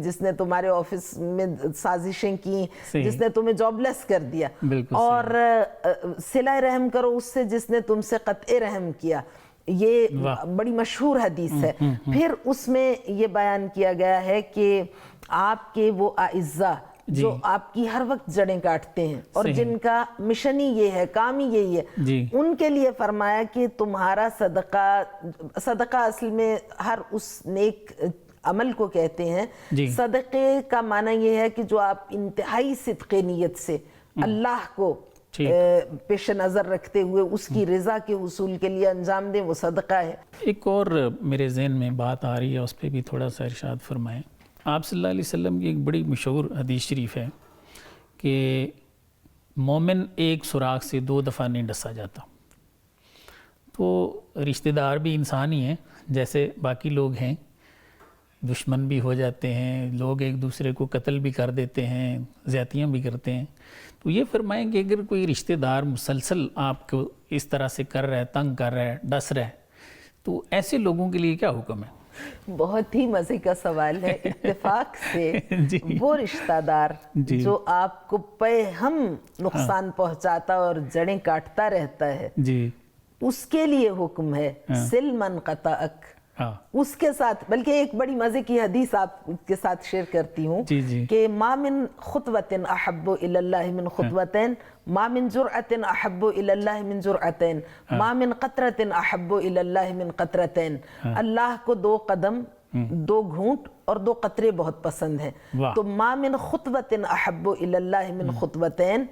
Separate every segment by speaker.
Speaker 1: جس نے تمہارے آفس میں سازشیں کی، جس نے تمہیں جاب لیس کر دیا، اور صلہ رحم کرو اس سے جس نے تم سے قطع رحم کیا. یہ بڑی مشہور حدیث ہے. پھر اس میں یہ بیان کیا گیا ہے کہ آپ کے وہ اعزاء جو آپ کی ہر وقت جڑیں کاٹتے ہیں اور جن کا مشن ہی یہ ہے، کام ہی یہی ہے، ان کے لیے فرمایا کہ تمہارا صدقہ اصل میں ہر اس نیک عمل کو کہتے ہیں. صدقے کا معنی یہ ہے کہ جو آپ انتہائی صدق نیت سے اللہ کو پیش نظر رکھتے ہوئے اس کی رضا کے حصول کے لیے انجام دیں، وہ صدقہ ہے.
Speaker 2: ایک اور میرے ذہن میں بات آ رہی ہے، اس پہ بھی تھوڑا سا ارشاد فرمائیں. آپ صلی اللہ علیہ وسلم کی ایک بڑی مشہور حدیث شریف ہے کہ مومن ایک سوراخ سے 2 دفعہ نہیں ڈسا جاتا. تو رشتہ دار بھی انسان ہی ہیں جیسے باقی لوگ ہیں، دشمن بھی ہو جاتے ہیں، لوگ ایک دوسرے کو قتل بھی کر دیتے ہیں، زیادتیاں بھی کرتے ہیں. تو یہ فرمائیں کہ اگر کوئی رشتہ دار مسلسل آپ کو اس طرح سے کر رہا ہے، تنگ کر رہا ہے، ڈس رہا ہے، تو ایسے لوگوں کے لیے کیا حکم ہے؟
Speaker 1: بہت ہی مزے کا سوال ہے. اتفاق سے وہ رشتہ دار جو آپ کو پے ہم نقصان پہنچاتا اور جڑیں کاٹتا رہتا ہے، اس کے لیے حکم ہے سل من قطعک. اس کے ساتھ بلکہ ایک بڑی مزے کی حدیث آپ کے ساتھ شیئر کرتی ہوں کہ ما من خطوۃ احب الی اللہ من خطوتین، ما من جرأۃ احب الی اللہ من جرأتین، ما من قطرۃ احب الی اللہ من قطرتین. اللہ کو 2 قدم، 2 گھونٹ اور 2 قطرے بہت پسند ہیں. تو ما من خطوۃ احب الی اللہ من خطوتین،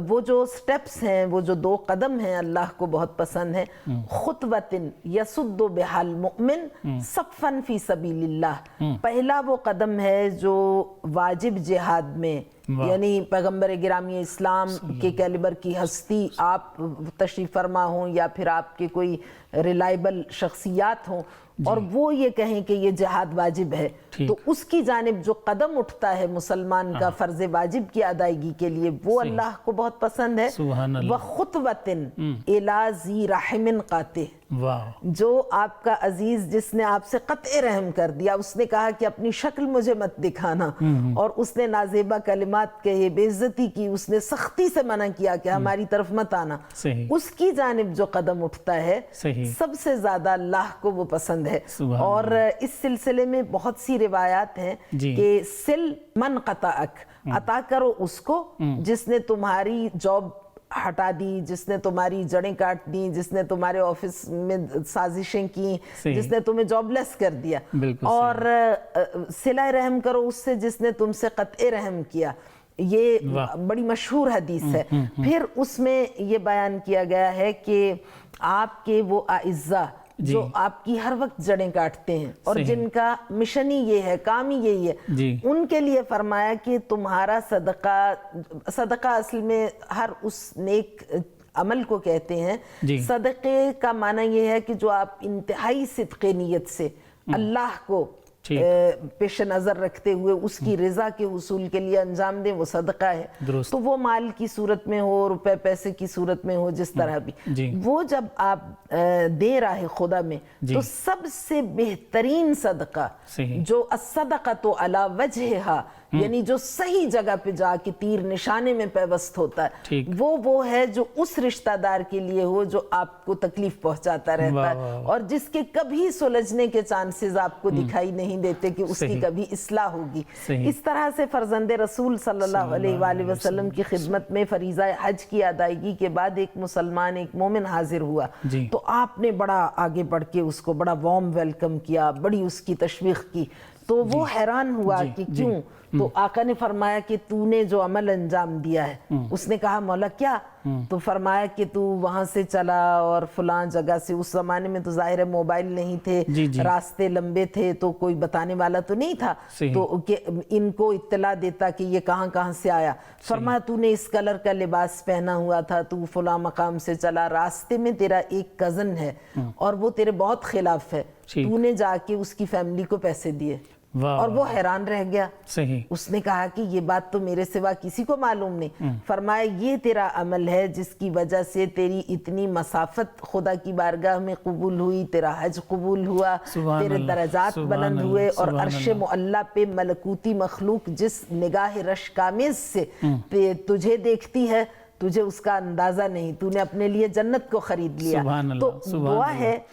Speaker 1: وہ جو سٹیپس ہیں، وہ جو 2 قدم ہیں اللہ کو بہت پسند ہیں. خطوۃ یسد بها المؤمن صفا فی سبیل اللہ، پہلا وہ قدم ہے جو واجب جہاد میں، یعنی پیغمبر گرامی اسلام کے کیلیبر کی ہستی آپ تشریف فرما ہوں یا پھر آپ کے کوئی ریلائبل شخصیات ہوں اور وہ یہ کہیں کہ یہ جہاد واجب ہے، تو اس کی جانب جو قدم اٹھتا ہے مسلمان کا فرض واجب کی ادائیگی کے لیے، وہ اللہ کو بہت پسند ہے. وَخُطْوَةٍ إِلَى ذِي رَحِمٍ قَاطِعٍ، جو آپ کا عزیز جس نے آپ سے قطع رحم کر دیا، اس نے کہا کہ اپنی شکل مجھے مت دکھانا، اور اس نے نازیبہ کلمات کہے، بے عزتی کی، اس نے سختی سے منع کیا کہ ہماری طرف مت آنا، اس کی جانب جو قدم اٹھتا ہے سب سے زیادہ اللہ کو وہ پسند ہے. اور اس سلسلے میں بہت سی روایات ہیں کہ سل من قطعک، عطا کرو اس کو جس نے تمہاری جاب ہٹا دی، جس نے تمہاری جڑیں کاٹ دی، جس نے تمہارے آفس میں سازشیں کی، جس نے تمہیں جاب لیس کر دیا. اور صلہ رحم کرو اس سے جس نے تم سے قطع رحم کیا. یہ بڑی مشہور حدیث ہے. پھر اس میں یہ بیان کیا گیا ہے کہ آپ کے وہ اعزاء جو آپ کی ہر وقت جڑیں کاٹتے ہیں اور جن کا مشن ہی یہ ہے، کام ہی یہی ہے، ان کے لیے فرمایا کہ تمہارا صدقہ اصل میں ہر اس نیک عمل کو کہتے ہیں. صدقے کا معنی یہ ہے کہ جو آپ انتہائی صدق نیت سے اللہ کو پیش نظر رکھتے ہوئے اس کی رضا کے حصول کے لیے انجام دیں، وہ صدقہ ہے. تو وہ مال کی صورت میں ہو، روپے پیسے کی صورت میں ہو، جس طرح بھی وہ جب آپ دیں راہ خدا میں، تو سب سے بہترین صدقہ جو الصدقۃ علی وجہہا، یعنی جو صحیح جگہ پہ جا کے تیر نشانے میں پیوست ہوتا ہے، وہ ہے جو اس رشتہ دار کے لیے ہو جو آپ کو تکلیف پہنچاتا رہتا ہے اور جس کے کبھی سلجھنے کے چانسز آپ کو دکھائی نہیں دیتے کہ اس کی کبھی اصلاح ہوگی. اس طرح سے فرزند رسول صلی اللہ علیہ وآلہ وسلم کی خدمت میں فریضہ حج کی ادائیگی کے بعد ایک مسلمان، ایک مومن حاضر ہوا، تو آپ نے بڑا آگے بڑھ کے اس کو بڑا وارم ویلکم کیا، بڑی اس کی تشویق کی. تو وہ حیران ہوا کہ کیوں؟ تو آقا نے فرمایا کہ تو نے جو عمل انجام دیا ہے. اس نے کہا مولا کیا؟ تو فرمایا کہ تو وہاں سے چلا اور فلاں جگہ سے، اس زمانے میں تو ظاہر موبائل نہیں تھے، راستے لمبے تھے، تو کوئی بتانے والا تو نہیں تھا تو کہ ان کو اطلاع دیتا کہ یہ کہاں کہاں سے آیا. فرمایا تو نے اس کلر کا لباس پہنا ہوا تھا، تو فلاں مقام سے چلا، راستے میں تیرا ایک کزن ہے اور وہ تیرے بہت خلاف ہے، تو نے جا کے اس کی فیملی کو پیسے دیے. اور وہ حیران رہ گیا.
Speaker 2: صحیح.
Speaker 1: اس نے کہا کہ یہ بات تو میرے سوا کسی کو معلوم نہیں. فرمایا یہ تیرا عمل ہے جس کی وجہ سے تیری اتنی مسافت خدا کی بارگاہ میں قبول ہوئی, تیرا حج قبول ہوا, تیرے درجات بلند ہوئے, اور عرش معلی پہ ملکوتی مخلوق جس نگاہ رشک آمیز سے تجھے دیکھتی ہے, تجھے اس کا اندازہ نہیں, تو نے اپنے لیے جنت کو خرید لیا. تو دعا ہے